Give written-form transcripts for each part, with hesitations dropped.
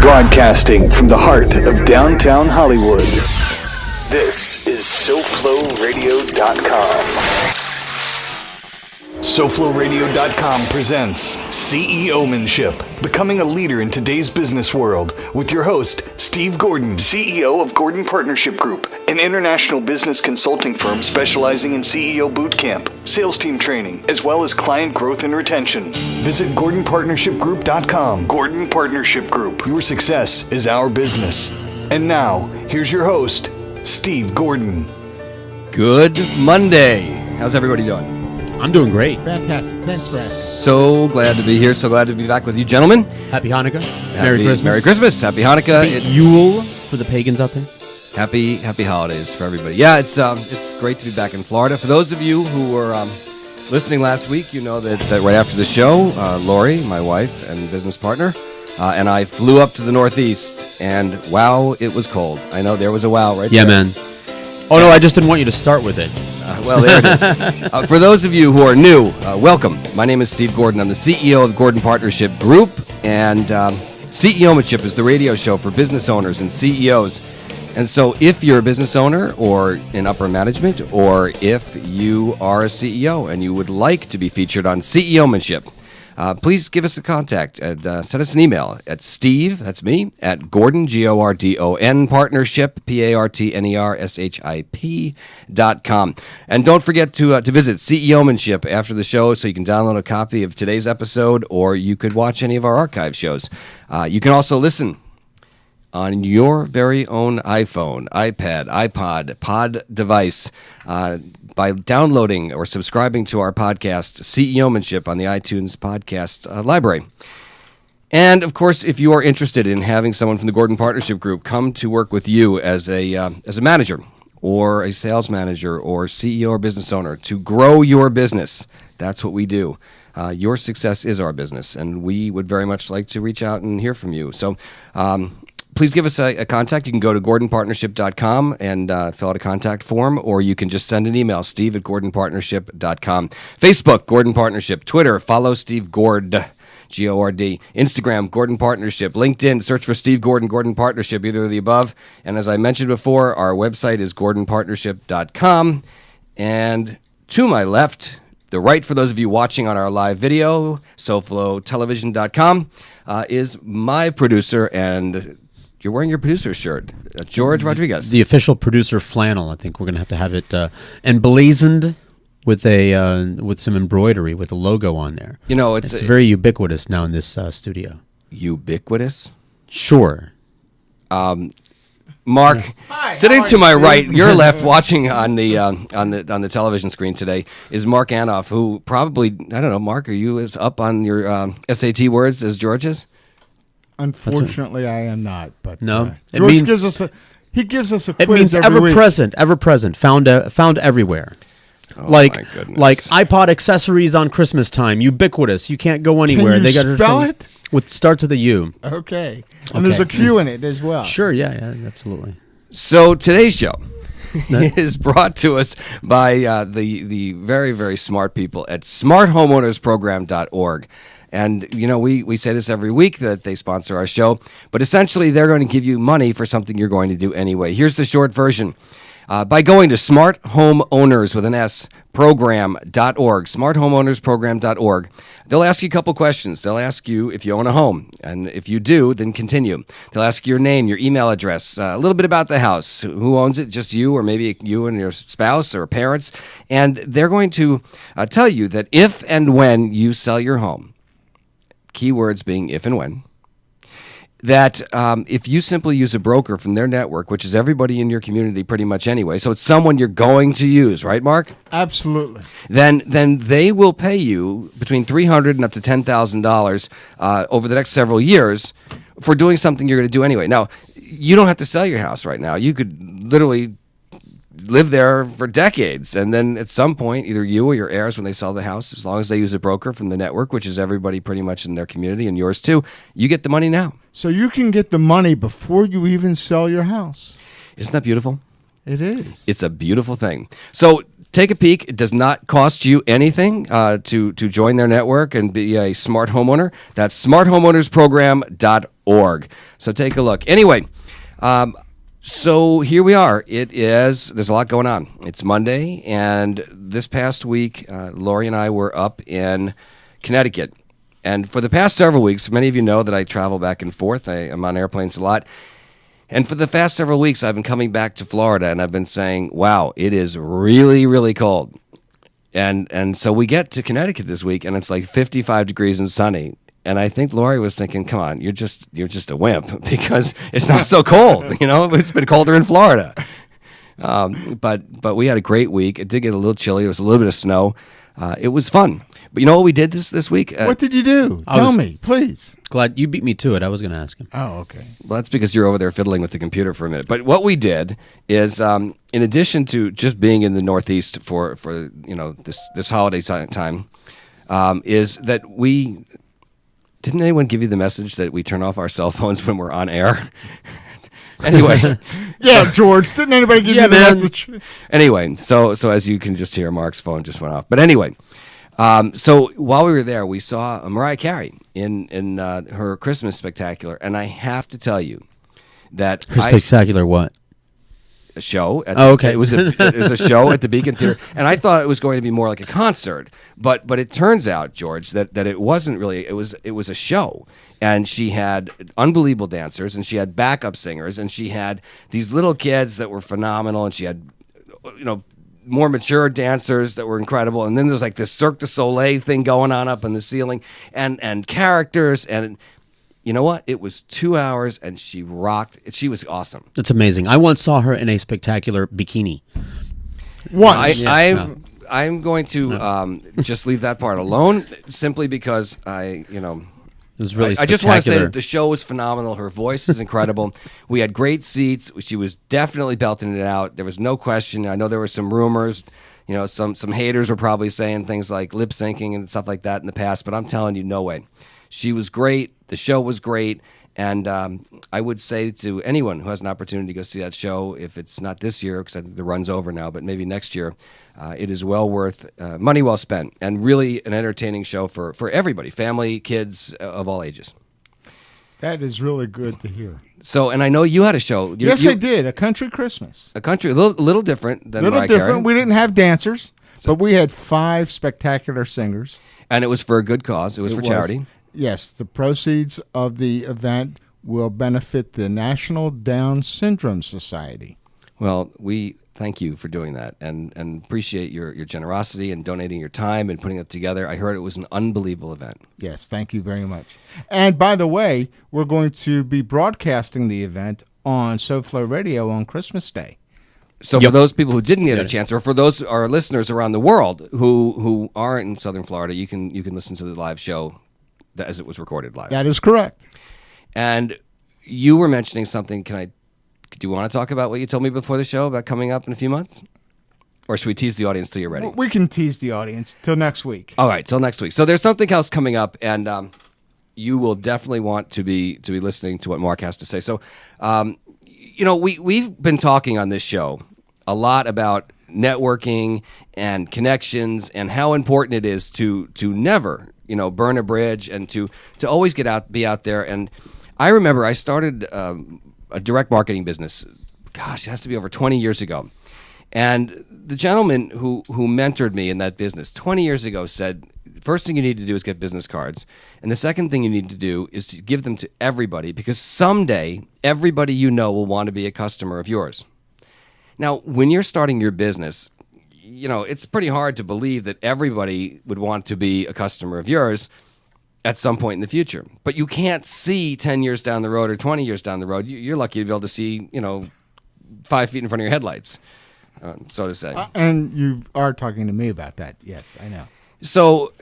Broadcasting from the heart of downtown Hollywood. This is SoFloRadio.com. SoFloRadio.com presents CEOmanship, becoming a leader in today's business world, with your host, Steve Gordon, CEO of Gordon Partnership Group, an international business consulting firm specializing in CEO bootcamp, sales team training, as well as client growth and retention. Visit GordonPartnershipGroup.com. Gordon Partnership Group. Your success is our business. And now, here's your host, Steve Gordon. Good Monday. How's everybody doing? I'm doing great. Fantastic. Thanks for asking. So glad to be here. So glad to be back with you, gentlemen. Happy Hanukkah. Merry Christmas. Merry Christmas. Happy Hanukkah. Happy Yule for the pagans out there. Happy holidays for everybody. Yeah, it's great to be back in Florida. For those of you who were listening last week, you know that right after the show, Lori, my wife and business partner, and I flew up to the Northeast, and wow, it was cold. I know there was a wow right there. Yeah, man. Oh, no, I just didn't want you to start with it. Well, there it is. For those of you who are new, welcome. My name is Steve Gordon. I'm the CEO of Gordon Partnership Group, and CEOmanship is the radio show for business owners and CEOs. And so if you're a business owner or in upper management, or if you are a CEO and you would like to be featured on CEOmanship, please give us a contact and send us an email at Steve, that's me, at Gordon, Gordon, Partnership, PARTNERSHIP.com. And don't forget to visit CEOmanship after the show so you can download a copy of today's episode, or you could watch any of our archive shows. You can also listen on your very own iPhone, iPad, iPod, pod device by downloading or subscribing to our podcast, CEOmanship, on the iTunes podcast library. And, of course, if you are interested in having someone from the Gordon Partnership Group come to work with you as a manager or a sales manager or CEO or business owner to grow your business, that's what we do. Your success is our business, and we would very much like to reach out and hear from you. So, please give us a contact. You can go to GordonPartnership.com and fill out a contact form, or you can just send an email, Steve at GordonPartnership.com. Facebook, Gordon Partnership. Twitter, follow Steve Gord, G-O-R-D. Instagram, Gordon Partnership. LinkedIn, search for Steve Gordon, Gordon Partnership, either of the above. And as I mentioned before, our website is GordonPartnership.com. And to my left, the right, for those of you watching on our live video, SoFloTelevision.com, is my producer, and you're wearing your producer's shirt, George Rodriguez. The official producer flannel. I think we're going to have it emblazoned with some embroidery with a logo on there. You know, it's very ubiquitous now in this studio. Ubiquitous? Sure. Mark, hi, sitting to my right, your left, watching on the television screen today, is Mark Anoff, who probably, I don't know, Mark, are you as up on your SAT words as George is? Unfortunately, I am not. But no, George gives us a quiz. It means ever week. ever present, found everywhere. Oh, like iPod accessories on Christmas time, ubiquitous. You can't go anywhere. Can you spell it? Starts with a U. Okay, and there's a Q in it as well. Sure, yeah, absolutely. So today's show is brought to us by the very, very smart people at smarthomeownersprogram.org. And, you know, we say this every week that they sponsor our show, but essentially they're going to give you money for something you're going to do anyway. Here's the short version. By going to smarthomeowners with an S program.org, smarthomeownersprogram.org, they'll ask you a couple questions. They'll ask you if you own a home, and if you do, then continue. They'll ask your name, your email address, a little bit about the house, who owns it, just you, or maybe you and your spouse or parents, and they're going to tell you that if and when you sell your home, keywords being if and when, that if you simply use a broker from their network, which is everybody in your community pretty much anyway, so it's someone you're going to use, right, Mark? Absolutely. Then they will pay you between $300 and up to $10,000 over the next several years for doing something you're going to do anyway. Now, you don't have to sell your house right now. You could literally live there for decades, and then at some point, either you or your heirs, when they sell the house, as long as they use a broker from the network, which is everybody pretty much in their community and yours too, you get the money now. So you can get the money before you even sell your house. Isn't that beautiful? It is. It's a beautiful thing. So take a peek. It does not cost you anything to join their network and be a smart homeowner. That's smarthomeownersprogram.org. org. So take a look. Anyway, so here we are. There's a lot going on. It's Monday, and this past week, Lori and I were up in Connecticut. And for the past several weeks, many of you know that I travel back and forth. I'm on airplanes a lot. And for the past several weeks, I've been coming back to Florida, and I've been saying, wow, it is really, really cold. And so we get to Connecticut this week, and it's like 55 degrees and sunny. And I think Lori was thinking, come on, you're just a wimp because it's not so cold. You know, it's been colder in Florida. But we had a great week. It did get a little chilly. There was a little bit of snow. It was fun. But you know what we did this week? What did you do? Tell me, please. Glad you beat me to it. I was going to ask him. Oh, okay. Well, that's because you're over there fiddling with the computer for a minute. But what we did is, in addition to just being in the Northeast for this holiday time, is that we... Didn't anyone give you the message that we turn off our cell phones when we're on air? Anyway. Yeah, George. Didn't anybody give you the message? Anyway, so as you can just hear, Mark's phone just went off. But anyway, so while we were there, we saw Mariah Carey in her Christmas spectacular. And I have to tell you that her spectacular what? A show. Okay. It was a show at the Beacon Theater, and I thought it was going to be more like a concert, but it turns out, George, that it wasn't really. It was a show, and she had unbelievable dancers, and she had backup singers, and she had these little kids that were phenomenal, and she had, more mature dancers that were incredible, and then there's like this Cirque du Soleil thing going on up in the ceiling, and characters and. You know what? It was 2 hours, and she rocked. She was awesome. That's amazing. I once saw her in a spectacular bikini. Once. I'm going to just leave that part alone, simply because it was really I just want to say that the show was phenomenal. Her voice is incredible. We had great seats. She was definitely belting it out. There was no question. I know there were some rumors. Some haters were probably saying things like lip syncing and stuff like that in the past, but I'm telling you, no way. She was great. The show was great. And I would say to anyone who has an opportunity to go see that show, if it's not this year, because I think the run's over now, but maybe next year, it is well worth money well spent, and really an entertaining show for everybody, family, kids of all ages. That is really good to hear. So, and I know you had a show. Yes, I did. A Country Christmas. A little different than Mariah Carey. We didn't have dancers, but we had 5 spectacular singers. And it was for a good cause. It was for charity. Yes, the proceeds of the event will benefit the National Down Syndrome Society. Well, we thank you for doing that and appreciate your generosity and donating your time and putting it together. I heard it was an unbelievable event. Yes, thank you very much. And by the way, we're going to be broadcasting the event on SoFlo Radio on Christmas Day. So for those people who didn't get a chance, or for those our listeners around the world who aren't in Southern Florida, you can listen to the live show as it was recorded live. That is correct. And you were mentioning something. Do you want to talk about what you told me before the show about coming up in a few months? Or should we tease the audience till you're ready? We can tease the audience till next week. All right, till next week. So there's something else coming up, and you will definitely want to be listening to what Mark has to say. So, we've been talking on this show a lot about networking and connections and how important it is to never burn a bridge and to always be out there. And I remember I started a direct marketing business. Gosh, it has to be over 20 years ago. And the gentleman who mentored me in that business 20 years ago said, first thing you need to do is get business cards. And the second thing you need to do is to give them to everybody, because someday everybody will want to be a customer of yours. Now, when you're starting your business, it's pretty hard to believe that everybody would want to be a customer of yours at some point in the future. But you can't see 10 years down the road or 20 years down the road. You're lucky to be able to see, 5 feet in front of your headlights, so to say. And you are talking to me about that. Yes, I know. So,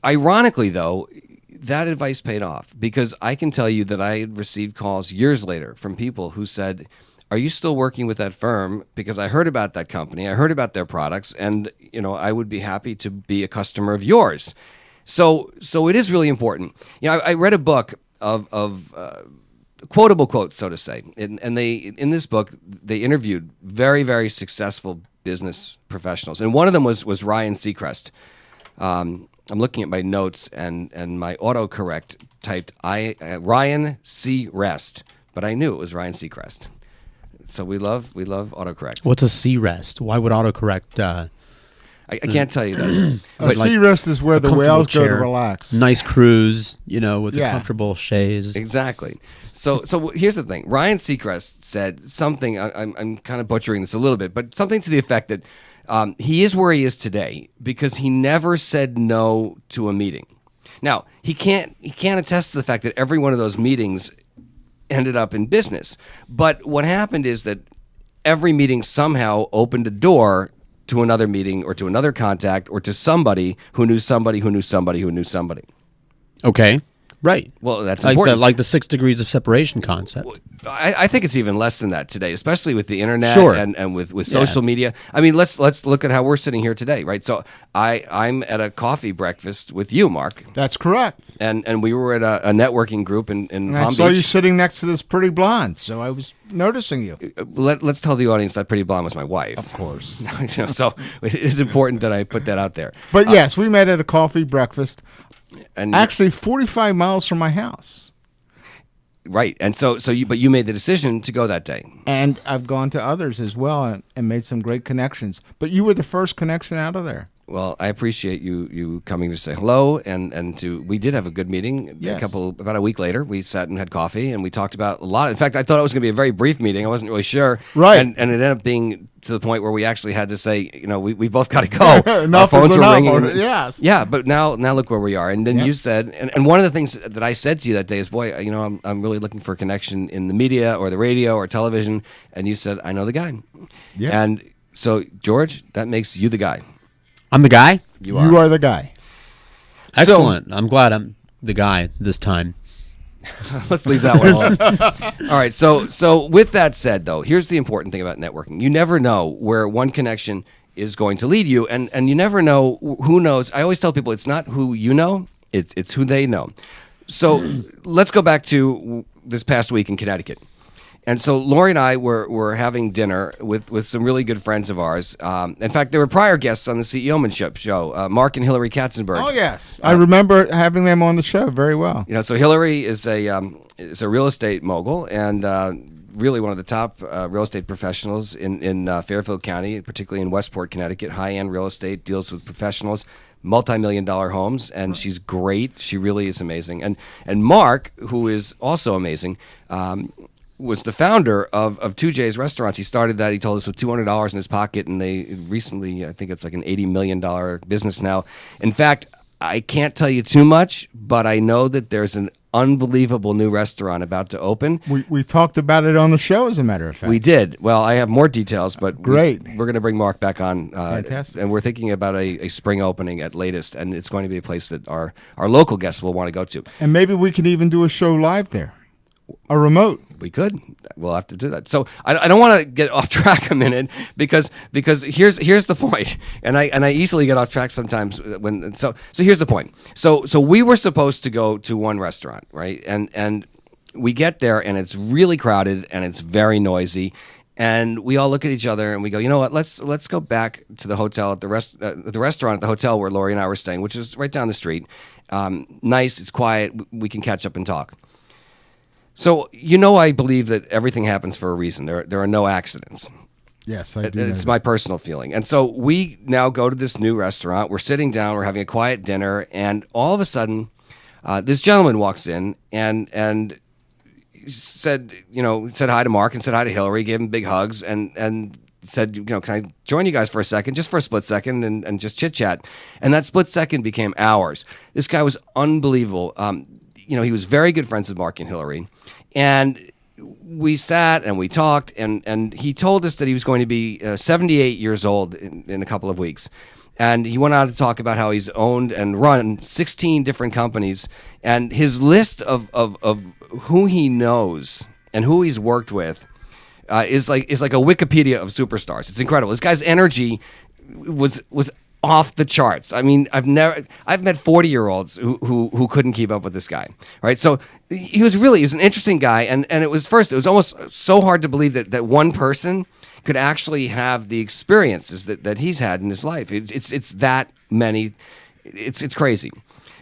ironically, though, that advice paid off, because I can tell you that I had received calls years later from people who said, are you still working with that firm? Because I heard about that company, I heard about their products, and I would be happy to be a customer of yours. So it is really important. I read a book of quotable quotes, so to say, and they in this book they interviewed very, very successful business professionals, and one of them was Ryan Seacrest. I'm looking at my notes, and my autocorrect typed Ryan C. Rest, but I knew it was Ryan Seacrest. So we love autocorrect. What's a C-rest? Why would autocorrect? I can't tell you that. A sea rest is where the whales go to relax. Nice cruise, with a comfortable chaise. Exactly. So here's the thing. Ryan Seacrest said something. I'm kind of butchering this a little bit, but something to the effect that he is where he is today because he never said no to a meeting. Now he can't attest to the fact that every one of those meetings ended up in business. But what happened is that every meeting somehow opened a door to another meeting or to another contact or to somebody who knew somebody who knew somebody who knew somebody. Okay. Right. Well, that's like important. Like the 6 degrees of separation concept. I think it's even less than that today, especially with the internet and with social media. I mean, let's look at how we're sitting here today, right? So I'm at a coffee breakfast with you, Mark. That's correct. And we were at a networking group in Palm Beach. I saw you sitting next to this pretty blonde, so I was noticing you. Let's tell the audience that pretty blonde was my wife. Of course. So it is important that I put that out there. But yes, we met at a coffee breakfast. And actually 45 miles from my house. Right. And but you made the decision to go that day. And I've gone to others as well and made some great connections. But you were the first connection out of there. Well, I appreciate you coming to say hello, and we did have a good meeting. Yes. About a week later, we sat and had coffee, and we talked about a lot. In fact, I thought it was going to be a very brief meeting. I wasn't really sure, right? And it ended up being to the point where we actually had to say, we both got to go. Enough Our phones is were enough. ringing. Yes. Yeah, but now look where we are. And then you said, and one of the things that I said to you that day is, boy, I'm really looking for a connection in the media or the radio or television. And you said, I know the guy. Yeah. And so, George, that makes you the guy. I'm the guy? You are the guy. Excellent. I'm glad I'm the guy this time. Let's leave that one alone. All right. So with that said, though, here's the important thing about networking. You never know where one connection is going to lead you, and you never know who knows. I always tell people it's not who you know, it's who they know. So let's go back to this past week in Connecticut. And so Lori and I were having dinner with some really good friends of ours. In fact, there were prior guests on the CEOmanship show, Mark and Hillary Katzenberg. Oh, yes. I remember having them on the show very well. So Hillary is a real estate mogul and really one of the top real estate professionals in Fairfield County, particularly in Westport, Connecticut. High-end real estate, deals with professionals, multi-million-dollar homes, and she's great. She really is amazing. And Mark, who is also amazing, was the founder of 2J's Restaurants. He started that, he told us, with $200 in his pocket, and they recently, I think it's like an $80 million business now. In fact, I can't tell you too much, but I know that there's an unbelievable new restaurant about to open. We talked about it on the show, as a matter of fact. We did. Well, I have more details, but great. We're going to bring Mark back on. Fantastic. And we're thinking about a spring opening at latest, and it's going to be a place that our local guests will want to go to. And maybe we can even do a show live there. A remote. We could. We'll have to do that. So I don't want to get off track a minute because here's the point, and I easily get off track sometimes when so here's the point. So we were supposed to go to one restaurant, right? And we get there and it's really crowded and it's very noisy, and we all look at each other and we go, you know what? Let's go back to the hotel at the restaurant at the hotel where Lori and I were staying, which is right down the street. Nice. It's quiet. We can catch up and talk. So, I believe that everything happens for a reason. There are no accidents. Yes, I do. It's my personal feeling. And so we now go to this new restaurant. We're sitting down. We're having a quiet dinner. And all of a sudden, this gentleman walks in and said hi to Mark and said hi to Hillary, gave him big hugs, and said, can I join you guys for a second, just for a split second, and just chit-chat. And that split second became hours. This guy was unbelievable. He was very good friends with Mark and Hillary. And we sat and we talked, and he told us that he was going to be 78 years old in a couple of weeks. And he went on to talk about how he's owned and run 16 different companies. And his list of who he knows and who he's worked with is like a Wikipedia of superstars. It's incredible. This guy's energy was off the charts. I mean, I've met 40-year-olds who couldn't keep up with this guy, right? So he's an interesting guy, and it was almost so hard to believe that one person could actually have the experiences that he's had in his life. It's that many It's crazy.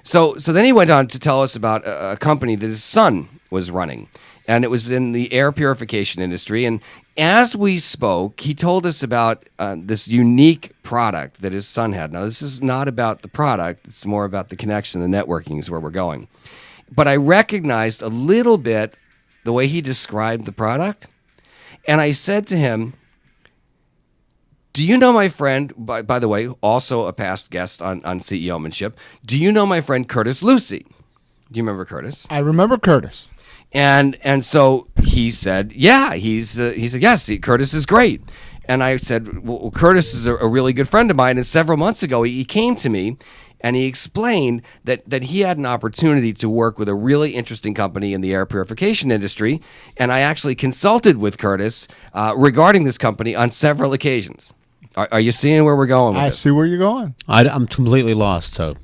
So then he went on to tell us about a company that his son was running, and it was in the air purification industry. And as we spoke, he told us about this unique product that his son had. Now, this is not about the product. It's more about the connection, the networking is where we're going. But I recognized a little bit the way he described the product. And I said to him, do you know my friend, by the way, also a past guest on CEOmanship, do you know my friend Curtis Lucy? Do you remember Curtis? I remember Curtis. And so he said, yeah, he said, yes, Curtis is great. And I said, well, Curtis is a really good friend of mine. And several months ago, he came to me and he explained that he had an opportunity to work with a really interesting company in the air purification industry. And I actually consulted with Curtis regarding this company on several occasions. Are you seeing where we're going with I this? see where you're going. I'm completely lost, so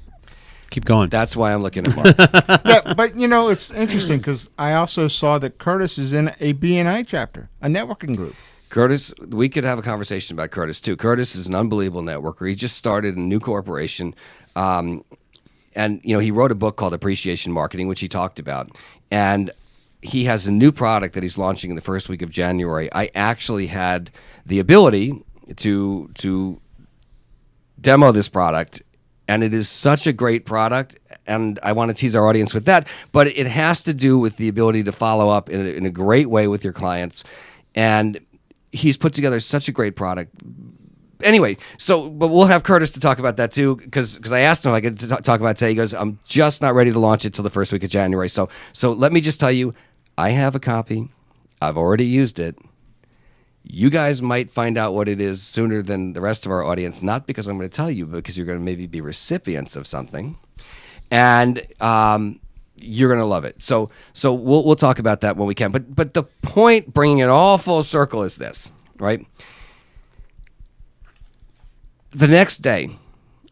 keep going. That's why I'm looking at Mark. Yeah, but it's interesting because I also saw that Curtis is in a BNI chapter, a networking group. Curtis, we could have a conversation about Curtis too. Curtis is an unbelievable networker. He just started a new corporation, and he wrote a book called Appreciation Marketing, which he talked about. And he has a new product that he's launching in the first week of January. I actually had the ability to demo this product, and it is such a great product, and I want to tease our audience with that, but it has to do with the ability to follow up in a great way with your clients, and he's put together such a great product. Anyway, but we'll have Curtis to talk about that too, because I asked him if I could talk about it today. He goes, I'm just not ready to launch it till the first week of January. So let me just tell you, I have a copy. I've already used it. You guys might find out what it is sooner than the rest of our audience, not because I'm going to tell you, but because you're going to maybe be recipients of something, and you're going to love it. So we'll talk about that when we can. But the point, bringing it all full circle, is this, right? The next day,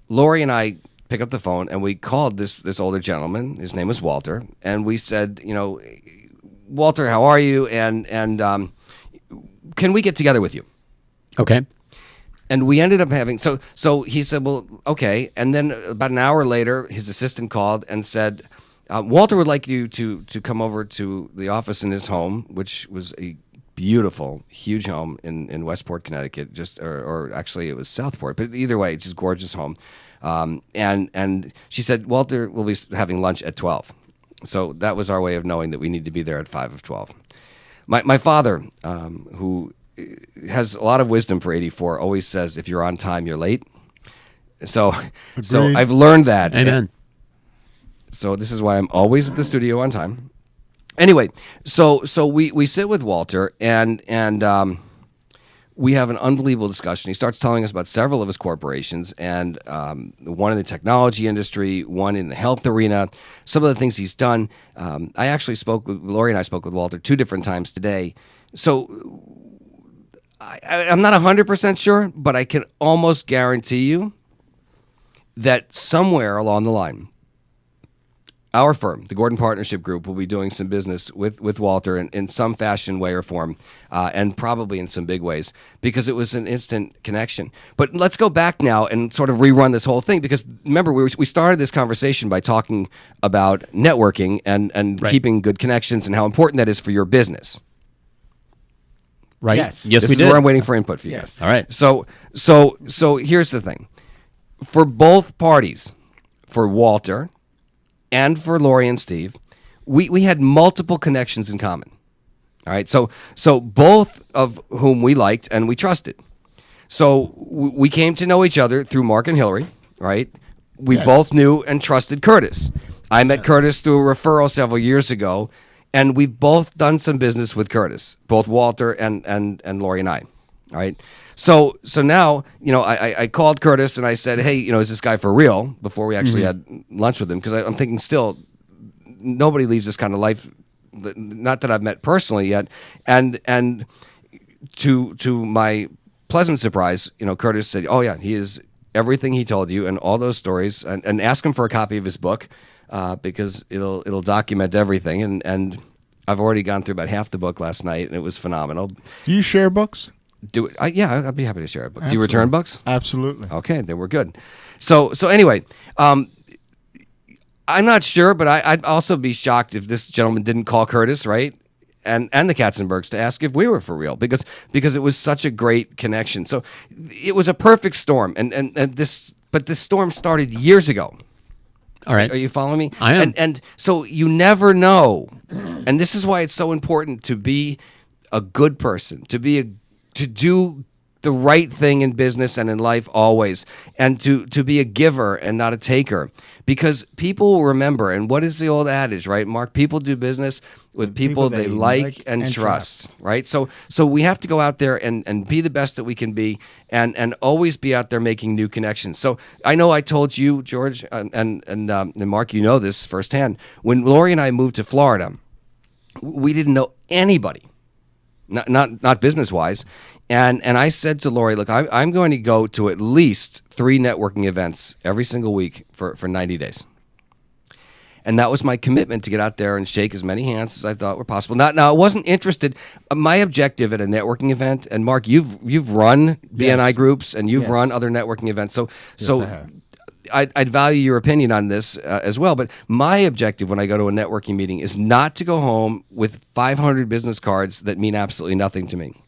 Lori and I pick up the phone and we called this older gentleman. His name was Walter, and we said, Walter, how are you? And can we get together with you? Okay. And we ended up having, so he said, well, okay. And then about an hour later, his assistant called and said, Walter would like you to come over to the office in his home, which was a beautiful, huge home in Westport, Connecticut, or actually it was Southport, but either way, it's just gorgeous home. And she said, Walter will be having lunch at 12. So that was our way of knowing that we need to be there at 5 of 12. My father, who has a lot of wisdom for 84, always says, if you're on time, you're late. So I've learned that. Amen. So this is why I'm always at the studio on time. Anyway, so we sit with Walter and we have an unbelievable discussion. He starts telling us about several of his corporations, and one in the technology industry, one in the health arena, some of the things he's done. Lori and I spoke with Walter 2 different times today. So I'm not 100% sure, but I can almost guarantee you that somewhere along the line, our firm, the Gordon Partnership Group, will be doing some business with Walter in some fashion, way, or form, and probably in some big ways, because it was an instant connection. But let's go back now and sort of rerun this whole thing, because remember, we started this conversation by talking about networking and right. keeping good connections and how important that is for your business. Right? Yes. Yes, This we is did. where I'm waiting for input for you Yes. guys. All right. So here's the thing. For both parties, for Walter and for Lori and Steve, we had multiple connections in common. All right, so both of whom we liked and we trusted. So we came to know each other through Mark and Hillary, right? We Yes. both knew and trusted Curtis. I met Curtis through a referral several years ago, and we've both done some business with Curtis, both Walter and Lori and I. All right. So now, I called Curtis and I said, hey, is this guy for real? Before we actually had lunch with him, because I'm thinking still, nobody leads this kind of life, not that I've met personally yet. And to my pleasant surprise, Curtis said, oh yeah, he is everything he told you and all those stories, and ask him for a copy of his book, because it'll document everything. And I've already gone through about half the book last night, and it was phenomenal. Do you share books? Do it. Yeah, I'd be happy to share a book. Do you return books? Absolutely. Okay, then we're good. So anyway, I'm not sure, but I'd also be shocked if this gentleman didn't call Curtis, right? And the Katzenbergs to ask if we were for real because it was such a great connection. So it was a perfect storm, but this storm started years ago. All right. Are you following me? I am. And so you never know. And this is why it's so important to be a good person, to do the right thing in business and in life always, and to be a giver and not a taker. Because people will remember, and what is the old adage, right, Mark? People do business with people they like and trust, right? So we have to go out there and be the best that we can be and always be out there making new connections. So I know I told you, George, and Mark, you know this firsthand. When Lori and I moved to Florida, we didn't know anybody, not business-wise. And I said to Lori, look, I'm going to go to at least 3 networking events every single week for 90 days. And that was my commitment, to get out there and shake as many hands as I thought were possible. Now I wasn't interested. My objective at a networking event, and Mark, you've run BNI groups and you've run other networking events. So I'd value your opinion on this as well. But my objective when I go to a networking meeting is not to go home with 500 business cards that mean absolutely nothing to me.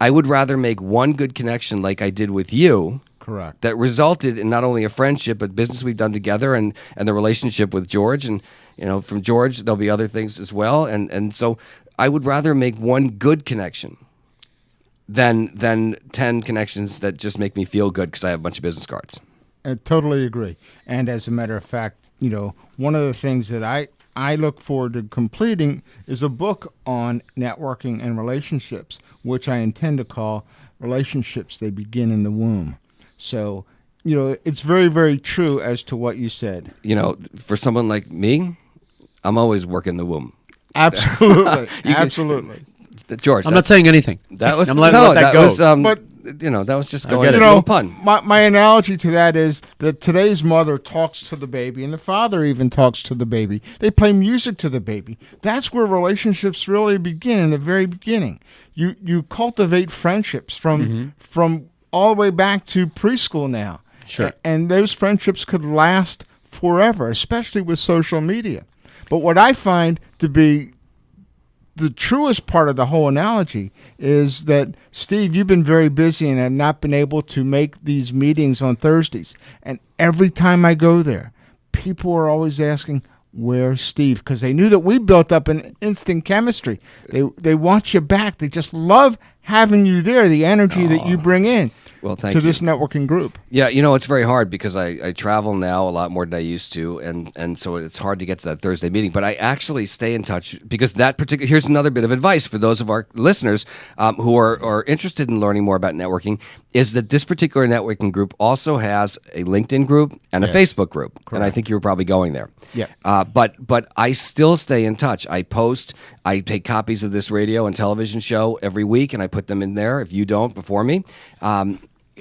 I would rather make one good connection like I did with you. Correct. That resulted in not only a friendship, but business we've done together and the relationship with George. And, from George, there'll be other things as well. And so I would rather make one good connection than 10 connections that just make me feel good because I have a bunch of business cards. I totally agree. And as a matter of fact, one of the things that I look forward to completing is a book on networking and relationships, which I intend to call Relationships They Begin in the Womb. So, it's very, very true as to what you said. For someone like me, I'm always working the womb. Absolutely. Absolutely. George, I'm not saying anything. That was I'm letting that go. Was, but that was just going. A little pun. My analogy to that is that today's mother talks to the baby, and the father even talks to the baby. They play music to the baby. That's where relationships really begin, in the very beginning. You cultivate friendships from all the way back to preschool now. Sure. And those friendships could last forever, especially with social media. But what I find to be the truest part of the whole analogy is that, Steve, you've been very busy and have not been able to make these meetings on Thursdays. And every time I go there, people are always asking, where's Steve? Because they knew that we built up an instant chemistry. They want you back. They just love having you there, the energy that you bring in. Well, thank to you. this networking group. Yeah, it's very hard because I travel now a lot more than I used to, and so it's hard to get to that Thursday meeting. But I actually stay in touch because here's another bit of advice for those of our listeners who are interested in learning more about networking, is that this particular networking group also has a LinkedIn group and a Facebook group. Correct. And I think you were probably going there. Yeah. But I still stay in touch. I take copies of this radio and television show every week, and I put them in there if you don't before me.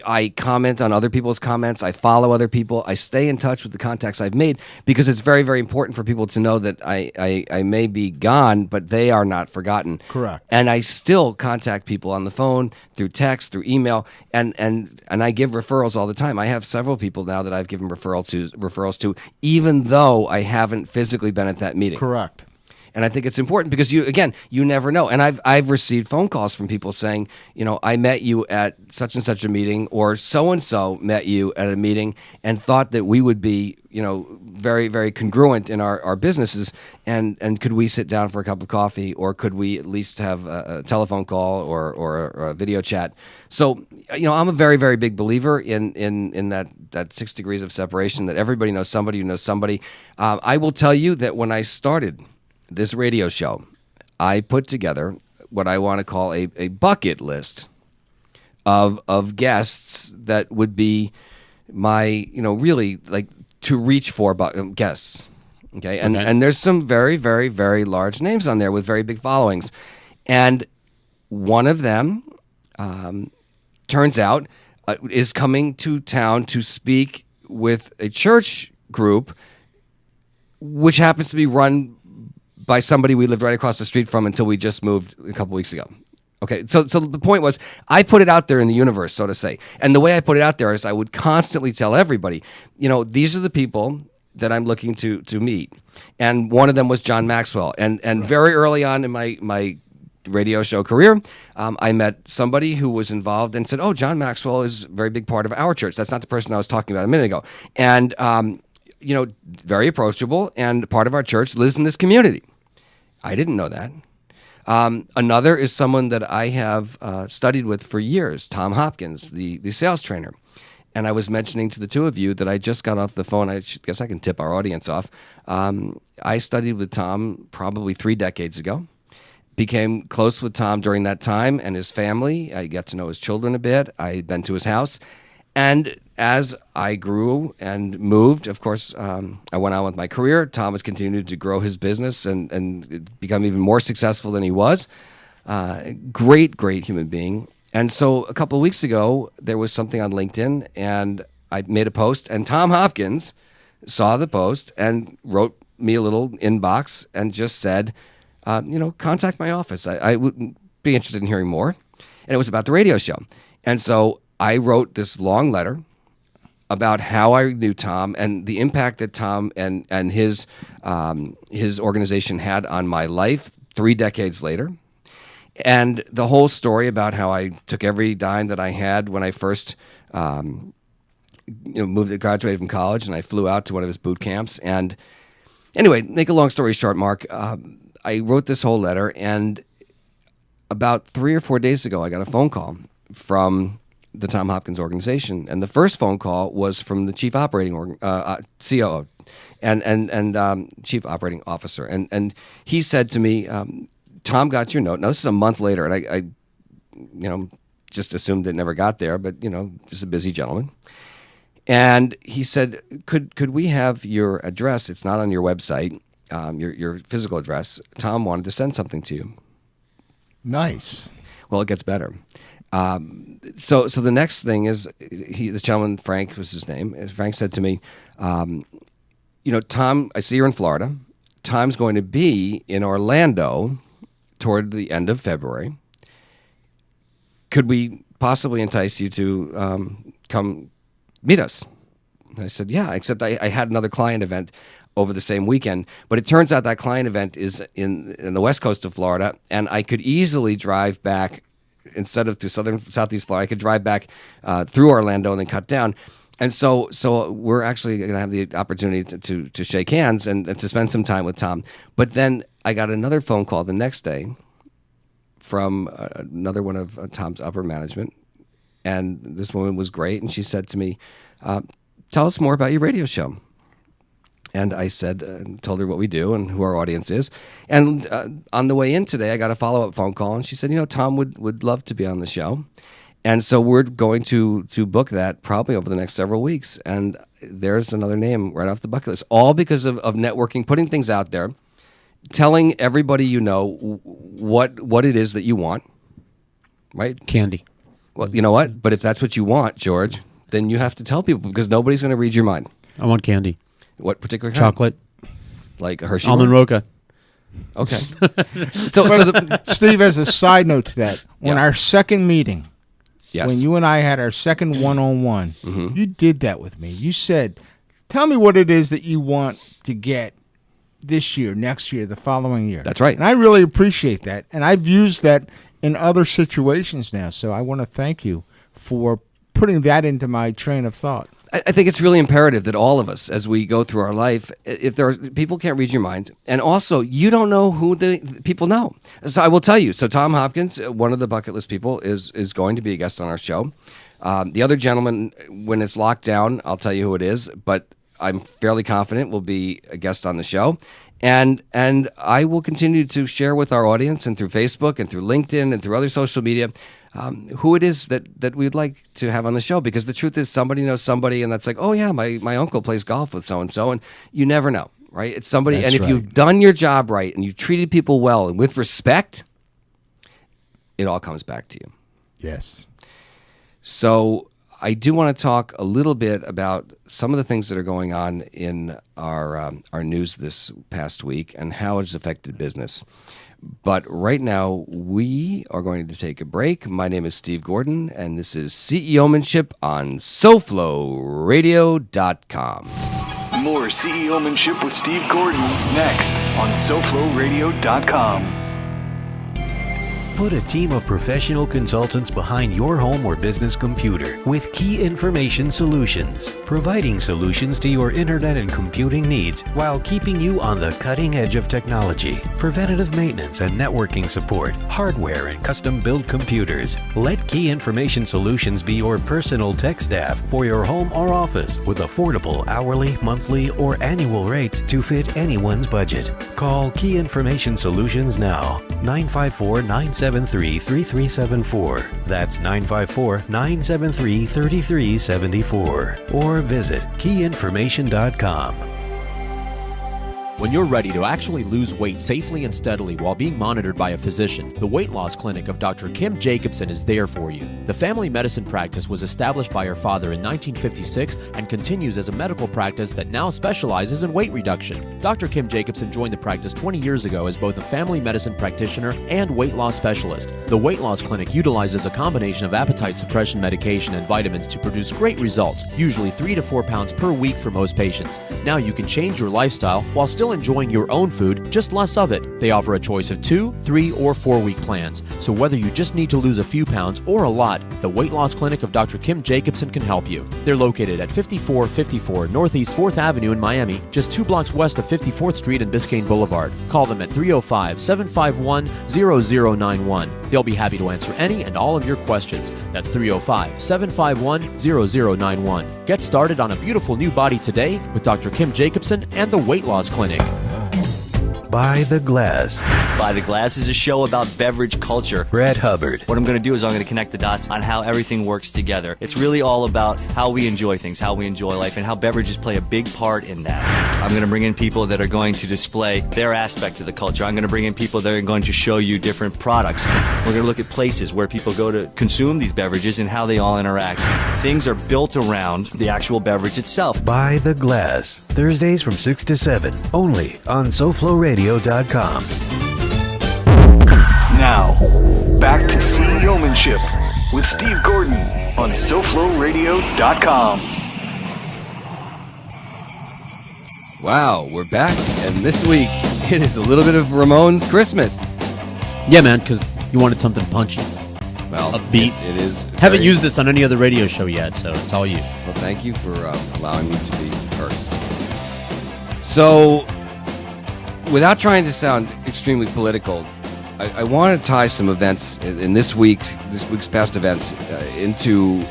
I comment on other people's comments. I follow other people. I stay in touch with the contacts I've made because it's very, very important for people to know that I may be gone, but they are not forgotten. Correct. And I still contact people on the phone, through text, through email, and I give referrals all the time. I have several people now that I've given referrals to, even though I haven't physically been at that meeting. Correct. And I think it's important because you never know. And I've received phone calls from people saying, I met you at such and such a meeting, or so and so met you at a meeting and thought that we would be, very, very congruent in our businesses. And could we sit down for a cup of coffee, or could we at least have a telephone call or a video chat? So, I'm a very, very big believer in that 6 degrees of separation, that everybody knows somebody who knows somebody. I will tell you that when I started this radio show, I put together what I want to call a bucket list of guests that would be my, really like to reach for guests. Okay. And there's some very, very, very large names on there with very big followings. And one of them, turns out, is coming to town to speak with a church group, which happens to be run by somebody we lived right across the street from until we just moved a couple weeks ago. Okay, so the point was, I put it out there in the universe, so to say. And the way I put it out there is I would constantly tell everybody, these are the people that I'm looking to meet. And one of them was John Maxwell. And very early on in my radio show career, I met somebody who was involved and said, oh, John Maxwell is a very big part of our church. That's not the person I was talking about a minute ago. And, very approachable, and part of our church lives in this community. I didn't know that. Another is someone that I have studied with for years, Tom Hopkins, the sales trainer. And I was mentioning to the two of you that I just got off the phone. I guess I can tip our audience off. I studied with Tom probably 3 decades ago. Became close with Tom during that time and his family. I got to know his children a bit. I had been to his house. And as I grew and moved, of course, I went on with my career. Tom has continued to grow his business and become even more successful than he was. Great human being. And so a couple of weeks ago, there was something on LinkedIn, and I made a post, and Tom Hopkins saw the post and wrote me a little inbox and just said, contact my office. I would be interested in hearing more. And it was about the radio show. And so I wrote this long letter about how I knew Tom and the impact that Tom and his organization had on my life 3 decades later. And the whole story about how I took every dime that I had when I first graduated from college, and I flew out to one of his boot camps. And anyway, make a long story short, Mark, I wrote this whole letter, and about 3 or 4 days ago, I got a phone call from the Tom Hopkins organization, and the first phone call was from the chief operating COO and chief operating officer, and he said to me, Tom got your note. Now this is a month later, and I just assumed it never got there, but just a busy gentleman. And he said, could we have your address? It's not on your website, your physical address. Tom wanted to send something to you. Nice. Well, it gets better. So the next thing is, this gentleman, Frank was his name. Frank said to me, Tom, I see you're in Florida. Tom's going to be in Orlando toward the end of February. Could we possibly entice you to come meet us? And I said, yeah, except I had another client event over the same weekend. But it turns out that client event is in the west coast of Florida, and I could easily drive back, instead of to southeast Florida, I could drive back through Orlando and then cut down. And so we're actually going to have the opportunity to shake hands and to spend some time with Tom. But then I got another phone call the next day from another one of Tom's upper management. And this woman was great. And she said to me, tell us more about your radio show. And I said, told her what we do and who our audience is. And on the way in today, I got a follow-up phone call. And she said, Tom would love to be on the show. And so we're going to book that probably over the next several weeks. And there's another name right off the bucket list, all because of networking, putting things out there, telling everybody what it is that you want, right? Candy. Well, you know what? But if that's what you want, George, then you have to tell people, because nobody's going to read your mind. I want candy. What particular kind? Chocolate. Like a Hershey? Almond Roca. Okay. Steve, as a side note to that, on our second meeting, yes, when you and I had our second one-on-one, mm-hmm. you did that with me. You said, tell me what it is that you want to get this year, next year, the following year. That's right. And I really appreciate that. And I've used that in other situations now. So I want to thank you for putting that into my train of thought. I think it's really imperative that all of us, as we go through our life, if there are people can't read your mind, and also you don't know who the people know. So I will tell you. So Tom Hopkins, one of the bucket list people, is going to be a guest on our show. The other gentleman, when it's locked down, I'll tell you who it is, but I'm fairly confident will be a guest on the show. And I will continue to share with our audience, and through Facebook and through LinkedIn and through other social media, who it is that we'd like to have on the show. Because the truth is, somebody knows somebody, and that's like, oh yeah, my uncle plays golf with so-and-so, and you never know, right? It's somebody, that's and if right. you've done your job right and you've treated people well and with respect, it all comes back to you. Yes. So I do want to talk a little bit about some of the things that are going on in our news this past week and how it's affected business. But right now, we are going to take a break. My name is Steve Gordon, and this is CEOmanship on SoFloRadio.com. More CEOmanship with Steve Gordon next on SoFloRadio.com. Put a team of professional consultants behind your home or business computer with Key Information Solutions, providing solutions to your internet and computing needs while keeping you on the cutting edge of technology. Preventative maintenance and networking support, hardware and custom-built computers. Let Key Information Solutions be your personal tech staff for your home or office with affordable hourly, monthly, or annual rates to fit anyone's budget. Call Key Information Solutions now, 954-973-3374. That's 954-973-3374. Or visit keyinformation.com. When you're ready to actually lose weight safely and steadily while being monitored by a physician, the Weight Loss Clinic of Dr. Kim Jacobson is there for you. The family medicine practice was established by her father in 1956 and continues as a medical practice that now specializes in weight reduction. Dr. Kim Jacobson joined the practice 20 years ago as both a family medicine practitioner and weight loss specialist. The Weight Loss Clinic utilizes a combination of appetite suppression medication and vitamins to produce great results, usually 3 to 4 pounds per week for most patients. Now you can change your lifestyle while still enjoying your own food, just less of it. They offer a choice of 2, 3, or 4-week plans. So whether you just need to lose a few pounds or a lot, the Weight Loss Clinic of Dr. Kim Jacobson can help you. They're located at 5454 Northeast 4th Avenue in Miami, just 2 blocks west of 54th Street and Biscayne Boulevard. Call them at 305-751-0091. They'll be happy to answer any and all of your questions. That's 305-751-0091. Get started on a beautiful new body today with Dr. Kim Jacobson and the Weight Loss Clinic. By the Glass. By the Glass is a show about beverage culture. Brad Hubbard. What I'm going to do is I'm going to connect the dots on how everything works together. It's really all about how we enjoy things, how we enjoy life, and how beverages play a big part in that. I'm going to bring in people that are going to display their aspect of the culture. I'm going to bring in people that are going to show you different products. We're going to look at places where people go to consume these beverages and how they all interact. Things are built around the actual beverage itself. By the Glass. Thursdays from 6 to 7. Only on SoFloRadio.com. Now, back to CEOmanship with Steve Gordon on SoFloRadio.com. Wow, we're back, and this week it is a little bit of Ramon's Christmas. Yeah, man, because you wanted something punchy. Well, upbeat. It is. Haven't used this on any other radio show yet, so it's all you. Well, thank you for allowing me to be first. So, without trying to sound extremely political, I want to tie some events in this week's past events into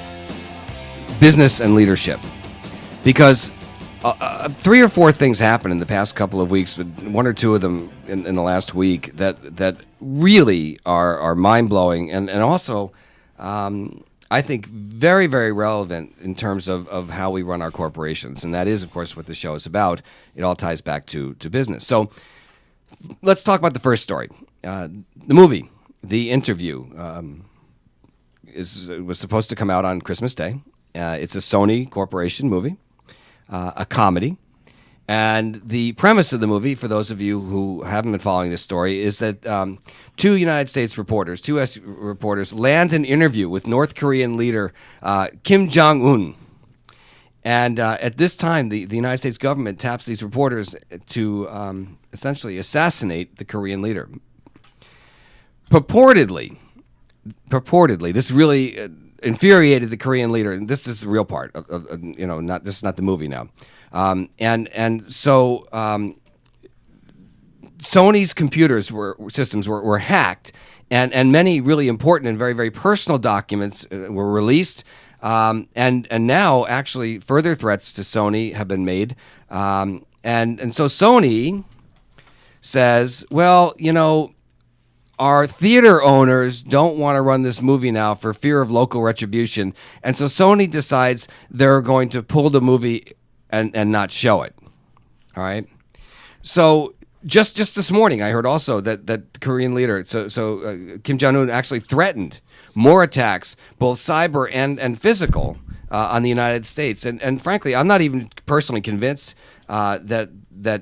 business and leadership, because 3 or 4 things happened in the past couple of weeks, but 1 or 2 of them in the last week that really are mind-blowing and also I think very, very relevant in terms of how we run our corporations. And that is, of course, what the show is about. It all ties back to business. So let's talk about the first story. The movie, The Interview, was supposed to come out on Christmas Day. It's a Sony Corporation movie, a comedy. And the premise of the movie, for those of you who haven't been following this story, is that 2 United States reporters, 2 U.S. reporters, land an interview with North Korean leader Kim Jong-un. And at this time, the United States government taps these reporters to essentially assassinate the Korean leader. Purportedly, this really infuriated the Korean leader, and this is the real part of this is not the movie now. So Sony's computers systems were hacked, and many really important and very, very personal documents were released. And now actually further threats to Sony have been made. And so Sony says, well, our theater owners don't want to run this movie now for fear of local retribution. And so Sony decides they're going to pull the movie and not show it. All right. So just this morning, I heard also that the Korean leader, Kim Jong-un, actually threatened more attacks, both cyber and physical, on the United States. And frankly, I'm not even personally convinced that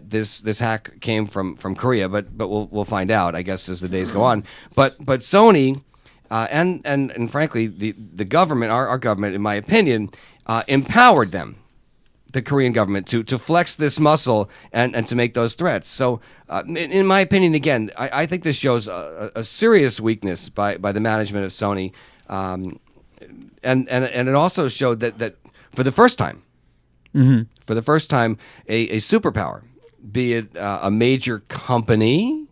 this hack came from Korea, but we'll find out, I guess, as the days go on. But Sony and frankly the government, our government, in my opinion, empowered them, the Korean government, to flex this muscle and to make those threats. So, in my opinion, again, I think this shows a serious weakness by the management of Sony, and it also showed that for the first time, a superpower, be it a major company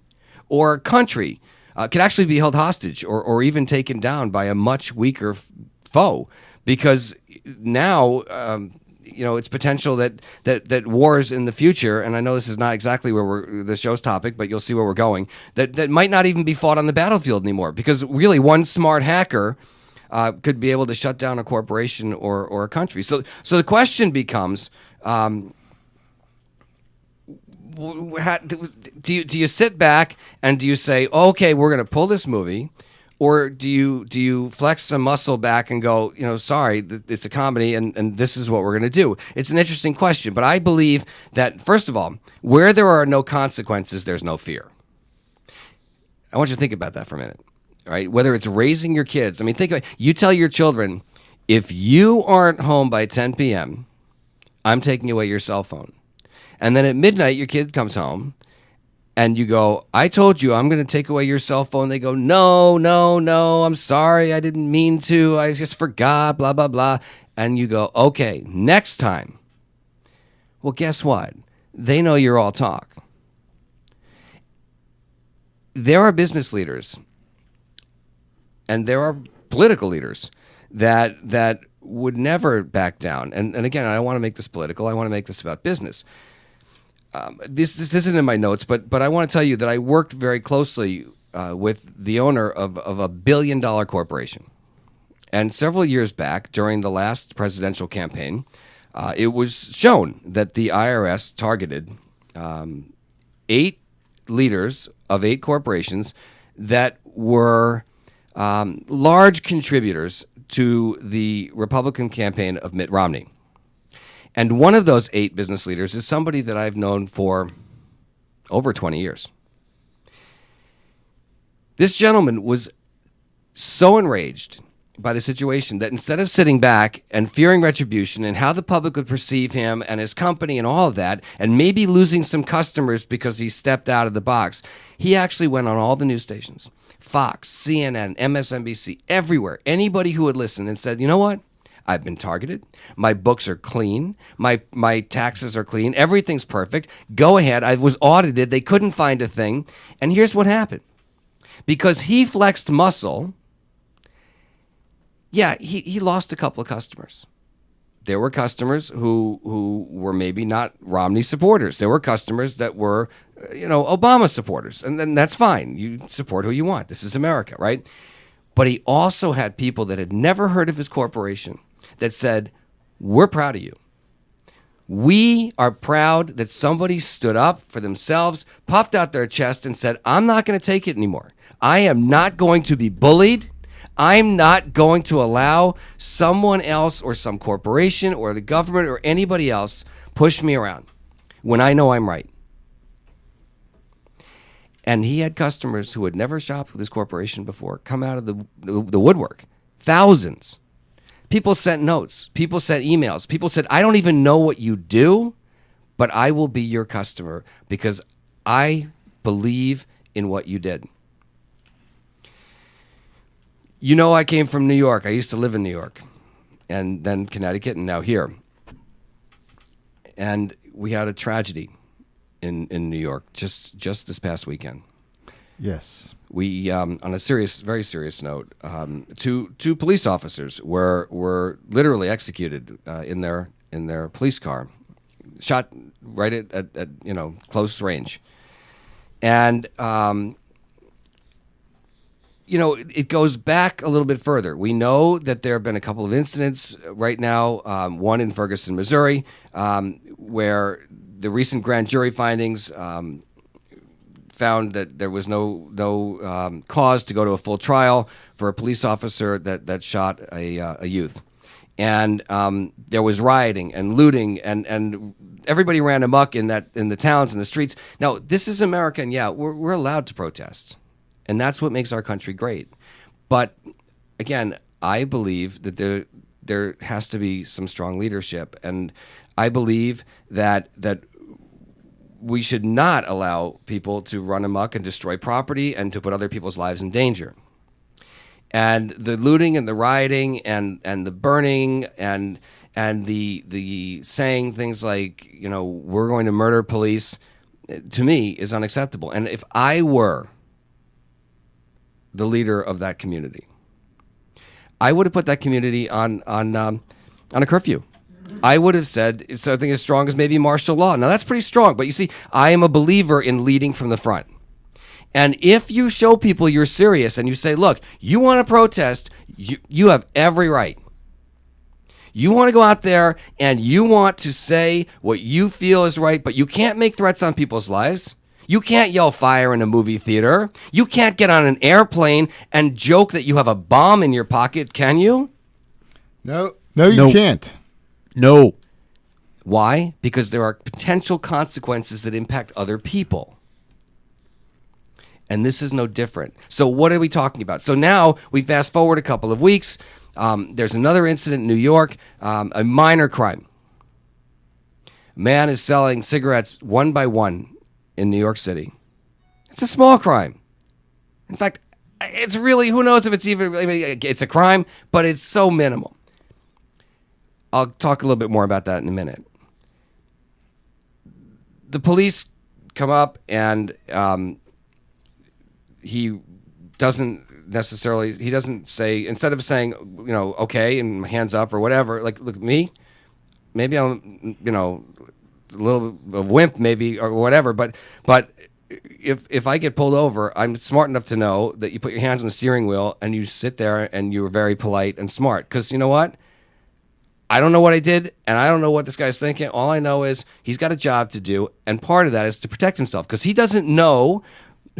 or a country, could actually be held hostage or even taken down by a much weaker foe, because now it's potential that wars in the future, and I know this is not exactly where the show's topic, but you'll see where we're going, that might not even be fought on the battlefield anymore, because really one smart hacker could be able to shut down a corporation or a country. So the question becomes, do you sit back and do you say, okay, we're going to pull this movie, or do you flex some muscle back and go, sorry, it's a comedy and this is what we're going to do? It's an interesting question, but I believe that, first of all, where there are no consequences, there's no fear. I want you to think about that for a minute, all right? Whether it's raising your kids. I mean, think about it. You tell your children, if you aren't home by 10 p.m., I'm taking away your cell phone. And then at midnight, your kid comes home, and you go, I told you I'm going to take away your cell phone. They go, no, I'm sorry. I didn't mean to. I just forgot, blah, blah, blah. And you go, okay, next time. Well, guess what? They know you're all talk. There are business leaders and there are political leaders that would never back down. And again, I don't want to make this political. I want to make this about business. This isn't in my notes, but I want to tell you that I worked very closely with the owner of a $1 billion corporation. And several years back, during the last presidential campaign, it was shown that the IRS targeted 8 leaders of 8 corporations that were large contributors to the Republican campaign of Mitt Romney. And one of those 8 business leaders is somebody that I've known for over 20 years. This gentleman was so enraged by the situation that instead of sitting back and fearing retribution and how the public would perceive him and his company and all of that, and maybe losing some customers because he stepped out of the box, he actually went on all the news stations, Fox, CNN, MSNBC, everywhere, anybody who would listen, and said, you know what? I've been targeted. My books are clean. My taxes are clean. Everything's perfect. Go ahead. I was audited. They couldn't find a thing. And here's what happened. Because he flexed muscle, he lost a couple of customers. There were customers who were maybe not Romney supporters. There were customers that were, Obama supporters. And then that's fine. You support who you want. This is America, right? But he also had people that had never heard of his corporation that said, we're proud of you. We are proud that somebody stood up for themselves, puffed out their chest, and said, I'm not going to take it anymore. I am not going to be bullied. I'm not going to allow someone else or some corporation or the government or anybody else push me around when I know I'm right. And he had customers who had never shopped with his corporation before come out of the woodwork. Thousands. People sent notes. People sent emails. People said, I don't even know what you do, but I will be your customer because I believe in what you did. I came from New York. I used to live in New York and then Connecticut and now here. And we had a tragedy in New York just this past weekend. Yes. We, on a very serious note, 2 police officers were literally executed in their police car, shot right at close range, and it goes back a little bit further. We know that there have been a couple of incidents right now. One in Ferguson, Missouri, where the recent grand jury findings found that there was no cause to go to a full trial for a police officer that shot a youth. and there was rioting and looting, and everybody ran amok in the towns and the streets. Now, this is America, and yeah, we're allowed to protest, and that's what makes our country great. But again, I believe that there has to be some strong leadership, and I believe that we should not allow people to run amok and destroy property and to put other people's lives in danger. And the looting and the rioting and the burning and the saying things like, we're going to murder police, to me is unacceptable. And if I were the leader of that community, I would have put that community on a curfew. I would have said something as strong as maybe martial law. Now that's pretty strong, but you see, I am a believer in leading from the front. And if you show people you're serious and you say, look, you want to protest, you have every right. You want to go out there and you want to say what you feel is right, but you can't make threats on people's lives. You can't yell fire in a movie theater. You can't get on an airplane and joke that you have a bomb in your pocket, can you? No, you can't. No. Why? Because there are potential consequences that impact other people. And this is no different. So what are we talking about? So now we fast forward a couple of weeks. There's another incident in New York, a minor crime. A man is selling cigarettes one by one in New York City. It's a small crime. In fact, it's really, who knows if it's even, it's a crime, but it's so minimal. I'll talk a little bit more about that in a minute. The police come up and he doesn't say, instead of saying, okay, and hands up or whatever, like, look, me, maybe I'm, a little a wimp maybe or whatever, but if I get pulled over, I'm smart enough to know that you put your hands on the steering wheel and you sit there and you're very polite and smart. Because you know what? I don't know what I did, and I don't know what this guy's thinking. All I know is he's got a job to do, and part of that is to protect himself, because he doesn't know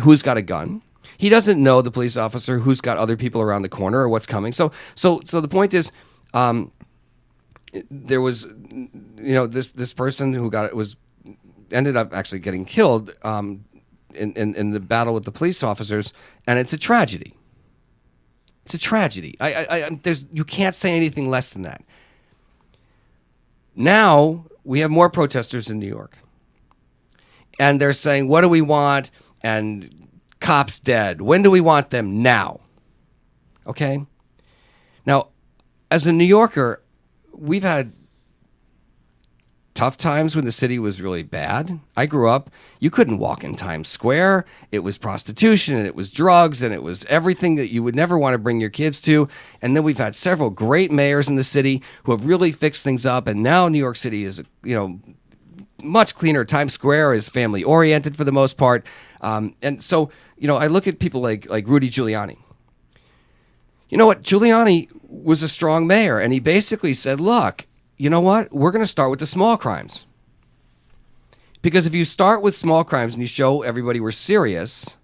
who's got a gun. He doesn't know, the police officer, who's got other people around the corner or what's coming. So the point is, there was, this person who ended up actually getting killed in the battle with the police officers, and it's a tragedy. It's a tragedy. You can't say anything less than that. Now we have more protesters in New York, and they're saying, what do we want? And cops dead. When do we want them? Now. Okay? Now, as a New Yorker, we've had tough times when the city was really bad. I grew up, you couldn't walk in Times Square. It was prostitution, and it was drugs, and it was everything that you would never want to bring your kids to. And then we've had several great mayors in the city who have really fixed things up, and now New York City is, much cleaner. Times Square is family oriented for the most part. And so, I look at people like Rudy Giuliani. You know what? Giuliani was a strong mayor, and he basically said, look, you know what? We're going to start with the small crimes. Because if you start with small crimes and you show everybody we're serious,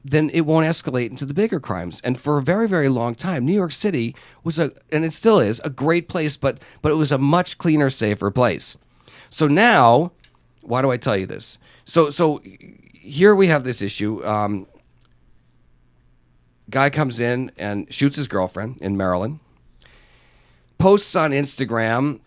then it won't escalate into the bigger crimes. And for a very, very long time, New York City was and it still is, a great place, but it was a much cleaner, safer place. So now, why do I tell you this? So here we have this issue. Guy comes in and shoots his girlfriend in Maryland. Posts on Instagram,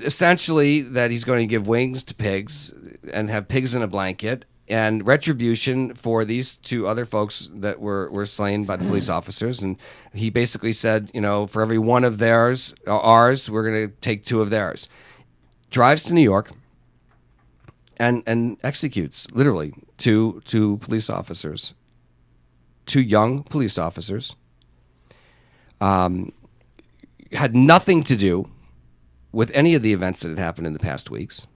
essentially that he's going to give wings to pigs and have pigs in a blanket, and retribution for these two other folks that were slain by the police officers. And he basically said, for every one of ours, we're going to take two of theirs. Drives to New York and executes, literally, two police officers, two young police officers. Had nothing to do with any of the events that had happened in the past weeks,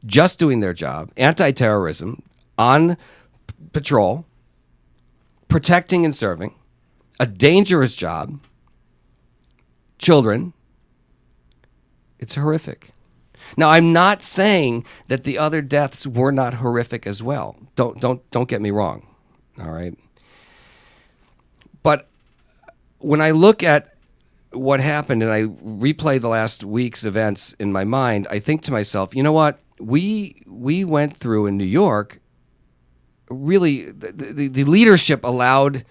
just doing their job, anti-terrorism, on patrol, protecting and serving, a dangerous job, children. It's horrific. Now, I'm not saying that the other deaths were not horrific as well. Don't get me wrong, all right? But when I look at what happened, and I replay the last week's events in my mind, I think to myself, you know what? We went through in New York, really, the leadership allowed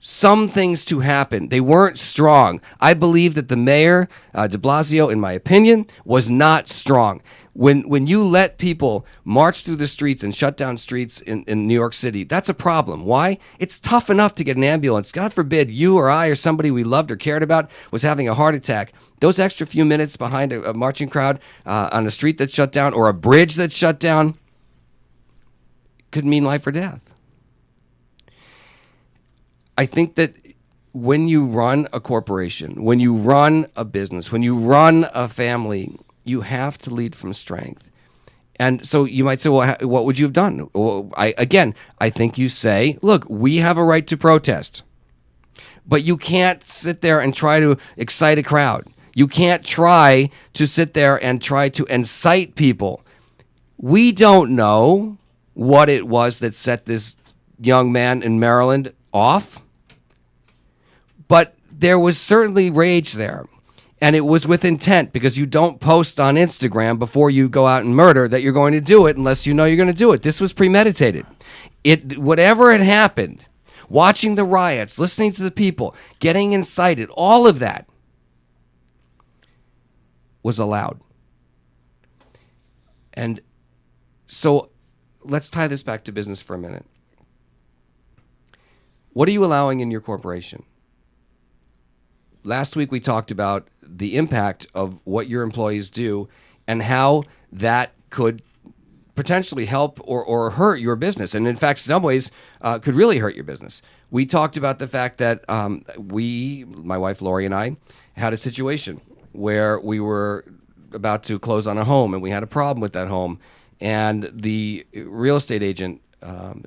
some things to happen. They weren't strong. I believe that the mayor, de Blasio, in my opinion, was not strong. When you let people march through the streets and shut down streets in New York City, that's a problem. Why? It's tough enough to get an ambulance. God forbid you or I or somebody we loved or cared about was having a heart attack. Those extra few minutes behind a marching crowd on a street that's shut down or a bridge that's shut down could mean life or death. I think that when you run a corporation, when you run a business, when you run a family, you have to lead from strength. And so you might say, well, what would you have done? Well, I think you say, look, we have a right to protest. But you can't sit there and try to excite a crowd. You can't try to sit there and try to incite people. We don't know what it was that set this young man in Maryland off. But there was certainly rage there. And it was with intent, because you don't post on Instagram before you go out and murder that you're going to do it unless you know you're going to do it. This was premeditated. Whatever had happened, watching the riots, listening to the people, getting incited, all of that was allowed. And so let's tie this back to business for a minute. What are you allowing in your corporation? Last week we talked about the impact of what your employees do and how that could potentially help or hurt your business. And in fact, in some ways, could really hurt your business. We talked about the fact that my wife Lori and I, had a situation where we were about to close on a home and we had a problem with that home. And the real estate agent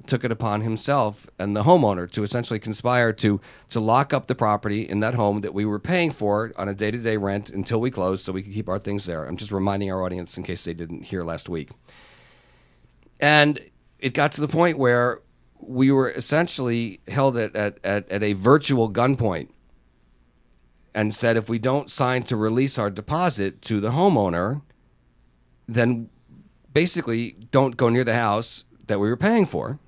took it upon himself and the homeowner to essentially conspire to lock up the property in that home that we were paying for on a day-to-day rent until we closed so we could keep our things there. I'm just reminding our audience in case they didn't hear last week. And it got to the point where we were essentially held at a virtual gunpoint and said if we don't sign to release our deposit to the homeowner, then basically don't go near the house that we were paying for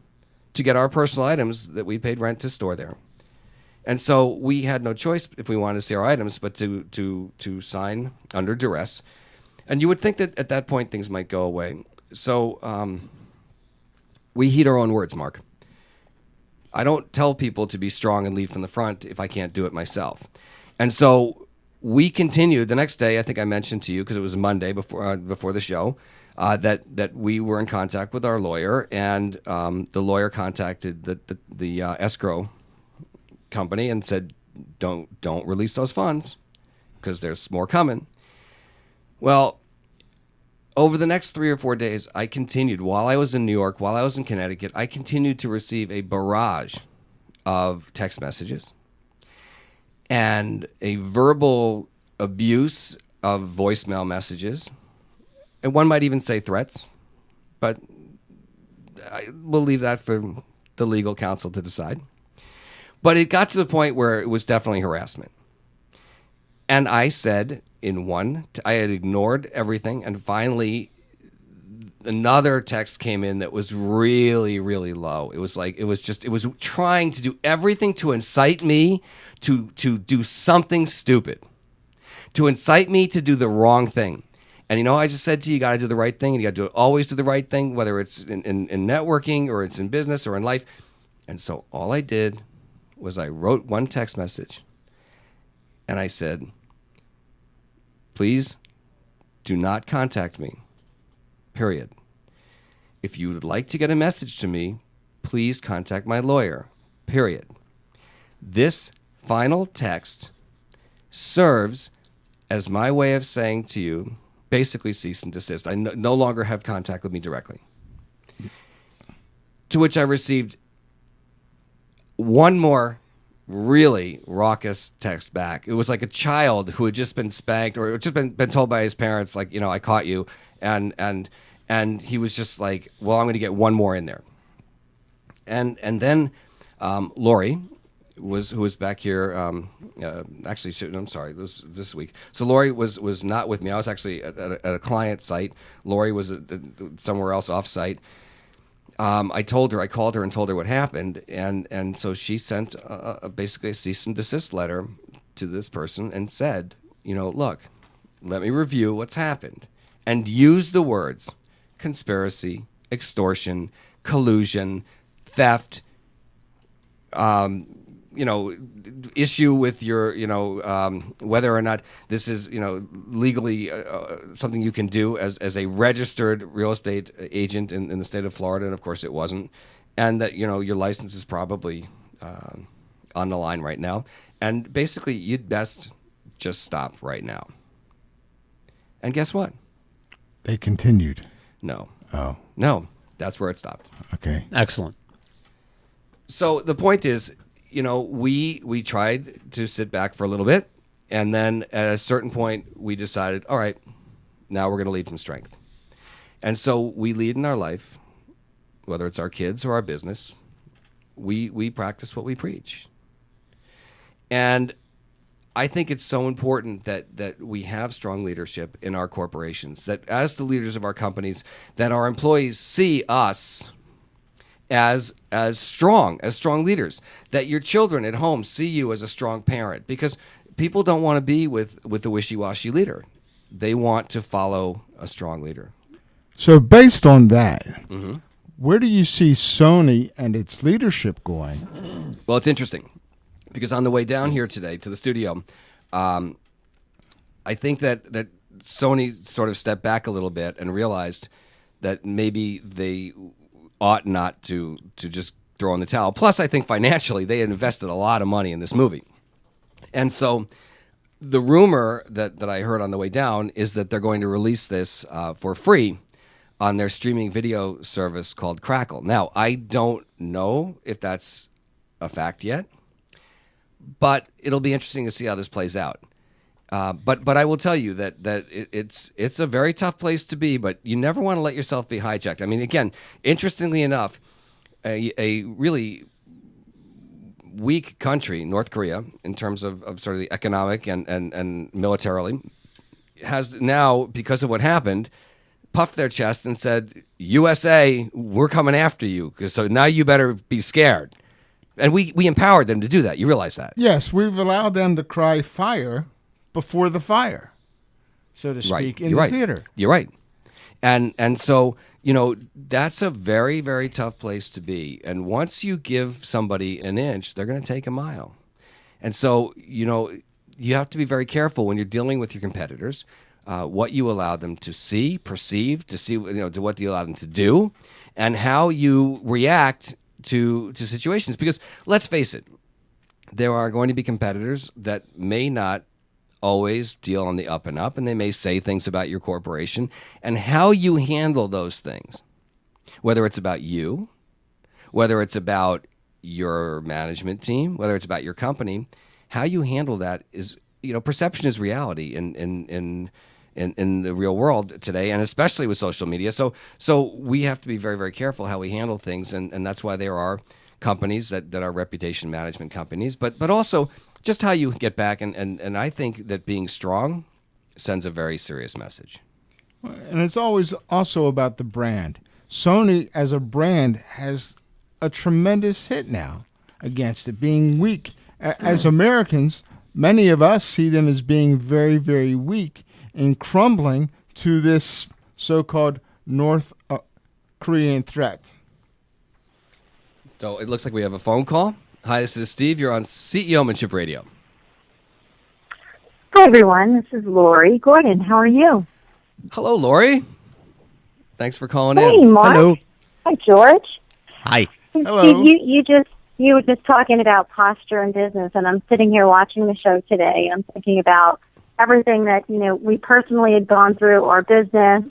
to get our personal items that we paid rent to store there. And so we had no choice if we wanted to see our items but to sign under duress. And you would think that at that point things might go away. So we heed our own words, Mark. I don't tell people to be strong and lead from the front if I can't do it myself. And so we continued the next day. I think I mentioned to you, because it was Monday before the show, that we were in contact with our lawyer, and the lawyer contacted the escrow company and said, don't release those funds because there's more coming. Well, over the next 3 or 4 days, I continued, while I was in New York, while I was in Connecticut, I continued to receive a barrage of text messages and a verbal abuse of voicemail messages. And one might even say threats, but we'll leave that for the legal counsel to decide. But it got to the point where it was definitely harassment. And I said I had ignored everything, and finally another text came in that was really, really low. It was trying to do everything to incite me to do something stupid, to incite me to do the wrong thing. And I just said to you got to do the right thing, and you got to always do the right thing, whether it's in networking or it's in business or in life. And so all I did was I wrote one text message, and I said, please do not contact me, period. If you would like to get a message to me, please contact my lawyer, period. This final text serves as my way of saying to you, basically cease and desist. I no longer have contact with me directly. To which I received one more really raucous text back. It was like a child who had just been spanked or just been told by his parents, like, I caught you. And he was just like, well, I'm going to get one more in there. And then Lori, who was back here. Actually, I'm sorry, this week. So Lori was not with me. I was actually at a client site. Lori was somewhere else off site. I called her and told her what happened, and so she sent basically a cease and desist letter to this person and said, look, let me review what's happened, and use the words conspiracy, extortion, collusion, theft, issue with your, whether or not this is, legally something you can do as a registered real estate agent in the state of Florida, and of course it wasn't, and that, your license is probably on the line right now, and basically you'd best just stop right now. And guess what? They continued. No. Oh. No, that's where it stopped. Okay. Excellent. So the point is, we tried to sit back for a little bit, and then at a certain point, we decided, all right, now we're going to lead from strength. And so we lead in our life, whether it's our kids or our business, we practice what we preach. And I think it's so important that we have strong leadership in our corporations, that as the leaders of our companies, that our employees see us as strong leaders, that your children at home see you as a strong parent, because people don't want to be with the wishy-washy leader. They want to follow a strong leader. So based on that, where do you see Sony and its leadership going? Well, it's interesting, because on the way down here today to the studio, I think that Sony sort of stepped back a little bit and realized that maybe they ought not to just throw in the towel. Plus, I think financially, they had invested a lot of money in this movie. And so the rumor that I heard on the way down is that they're going to release this for free on their streaming video service called Crackle. Now, I don't know if that's a fact yet, but it'll be interesting to see how this plays out. But I will tell you that it's a very tough place to be, but you never want to let yourself be hijacked. I mean, again, interestingly enough, a really weak country, North Korea, in terms of sort of the economic and militarily, has now, because of what happened, puffed their chest and said, USA, we're coming after you, so now you better be scared. And we empowered them to do that. You realize that? Yes, we've allowed them to cry fire before the fire, so to speak, in the theater. You're right. And so, that's a very, very tough place to be. And once you give somebody an inch, they're going to take a mile. And so, you have to be very careful when you're dealing with your competitors, what you allow them to see, perceive, to see, to what you allow them to do, and how you react to situations. Because let's face it, there are going to be competitors that may not always deal on the up and up, and they may say things about your corporation, and how you handle those things, whether it's about you, whether it's about your management team, whether it's about your company, how you handle that is, perception is reality in the real world today, and especially with social media. So we have to be very, very careful how we handle things, and that's why there are companies that are reputation management companies, but also just how you get back, and I think that being strong sends a very serious message. And it's always also about the brand. Sony as a brand has a tremendous hit now against it being weak. As Americans, many of us see them as being very, very weak and crumbling to this so-called North Korean threat. So it looks like we have a phone call. Hi, this is Steve. You're on CEOmanship Radio. Hi, everyone. This is Lori Gordon. How are you? Hello, Lori. Thanks for calling in. Hey, Mark. Hello. Hi, George. Hi. Hello. You were just talking about posture and business, and I'm sitting here watching the show today. I'm thinking about everything that we personally had gone through, our business,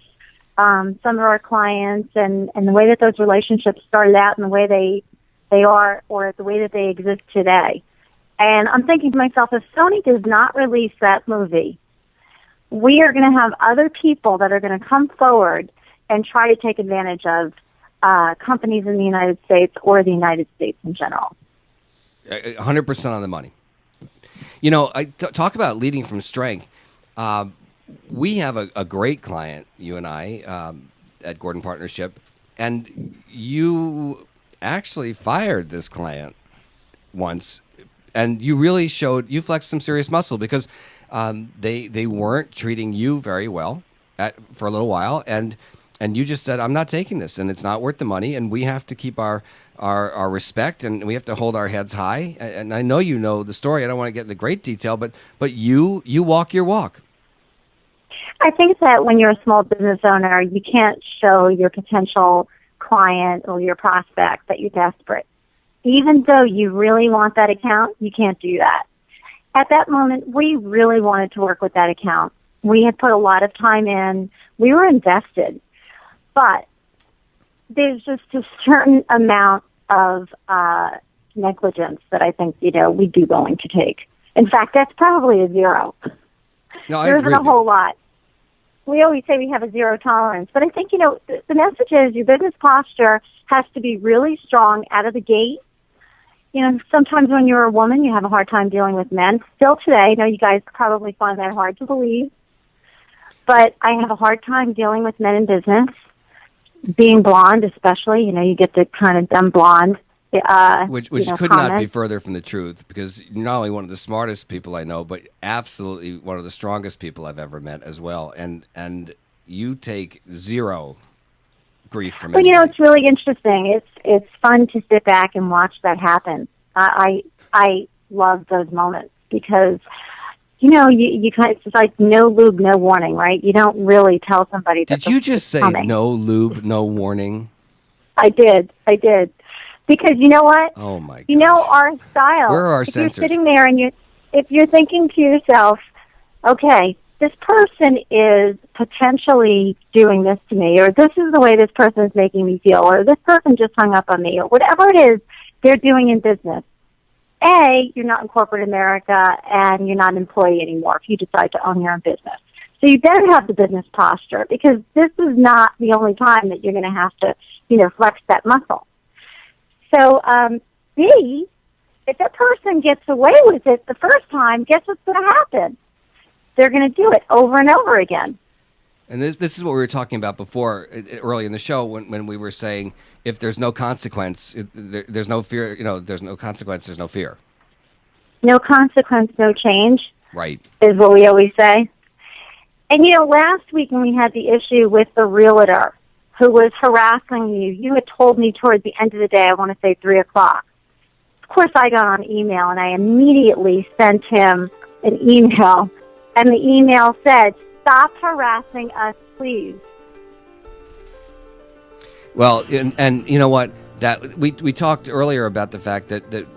some of our clients, and the way that those relationships started out, and the way they are, or the way that they exist today. And I'm thinking to myself, if Sony does not release that movie, we are going to have other people that are going to come forward and try to take advantage of companies in the United States or the United States in general. 100% on the money. You know, talk about leading from strength. We have a great client, you and I, at Gordon Partnership, and you actually fired this client once, and you really you flexed some serious muscle because they weren't treating you very well for a little while, and you just said, I'm not taking this, and it's not worth the money, and we have to keep our respect, and we have to hold our heads high. And I know you know the story. I don't want to get into great detail, but you walk your walk. I think that when you're a small business owner, you can't show your potential client or your prospect that you're desperate. Even though you really want that account, you can't do that. At that moment, we really wanted to work with that account. We had put a lot of time in. We were invested. But there's just a certain amount of negligence that I think, we'd be willing to take. In fact, that's probably a 0. No, there isn't a whole lot. We always say we have a 0 tolerance. But I think, the message is your business posture has to be really strong out of the gate. Sometimes when you're a woman, you have a hard time dealing with men. Still today, I know you guys probably find that hard to believe. But I have a hard time dealing with men in business. Being blonde, especially, you get the kind of dumb blonde. Which could not be further from the truth, because you're not only one of the smartest people I know, but absolutely one of the strongest people I've ever met as well. And you take 0 grief from anybody. Well, it's really interesting. It's fun to sit back and watch that happen. I love those moments because you kind of, it's just like no lube, no warning, right? You don't really tell somebody. Did you just say coming. No lube, no warning? I did. Because you know what? Oh my gosh. You know our style. Where are our if sensors? You're sitting there and if you're thinking to yourself, okay, this person is potentially doing this to me, or this is the way this person is making me feel, or this person just hung up on me, or whatever it is they're doing in business. A, you're not in corporate America, and you're not an employee anymore if you decide to own your own business. So you better have the business posture, because this is not the only time that you're going to have to, flex that muscle. So, B, if that person gets away with it the first time, guess what's going to happen? They're going to do it over and over again. And this is what we were talking about before, early in the show, when we were saying, if there's no consequence, there's no fear. There's no consequence, there's no fear. No consequence, no change. Right. Is what we always say. And, last week when we had the issue with the realtor who was harassing you, you had told me towards the end of the day, I want to say 3 o'clock. Of course, I got on email, and I immediately sent him an email. And the email said, "Stop harassing us, please." Well, and you know what? That we talked earlier about the fact that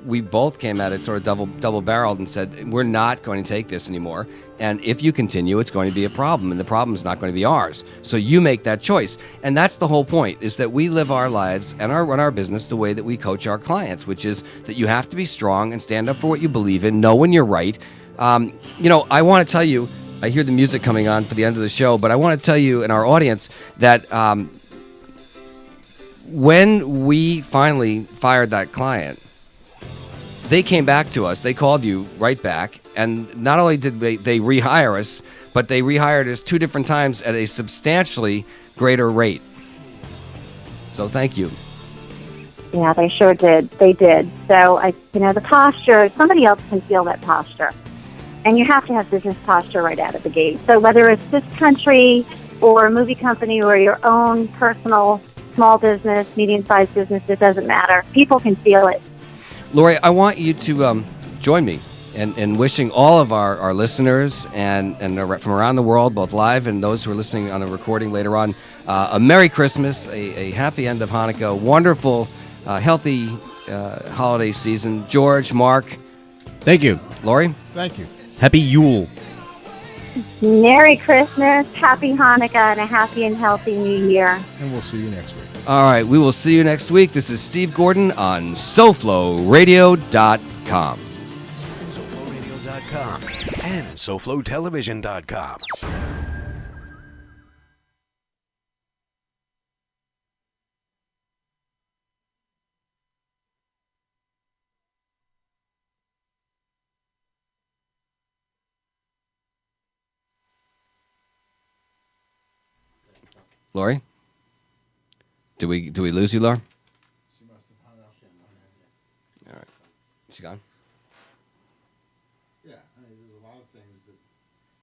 we both came at it sort of double barreled and said, we're not going to take this anymore. And if you continue, it's going to be a problem, and the problem is not going to be ours. So you make that choice. And that's the whole point, is that we live our lives and run our business the way that we coach our clients, which is that you have to be strong and stand up for what you believe in, know when you're right. I want to tell you, I hear the music coming on for the end of the show, but I want to tell you and our audience that when we finally fired that client, they came back to us. They called you right back. And not only did they rehire us, but they rehired us 2 different times at a substantially greater rate. So thank you. Yeah, they sure did. They did. So, the posture, somebody else can feel that posture. And you have to have business posture right out of the gate. So whether it's this country or a movie company or your own personal small business, medium-sized business, it doesn't matter. People can feel it. Lori, I want you to join me in wishing all of our listeners and from around the world, both live and those who are listening on a recording later on, a Merry Christmas, a happy end of Hanukkah, wonderful, healthy holiday season. George, Mark. Thank you. Lori? Thank you. Happy Yule. Merry Christmas, Happy Hanukkah, and a happy and healthy New Year. And we'll see you next week. All right, we will see you next week. This is Steve Gordon on SoFloRadio.com. SoFloRadio.com and SoFloTelevision.com. Lori? Did we lose you, Laura? She must have hung up. All right. She gone?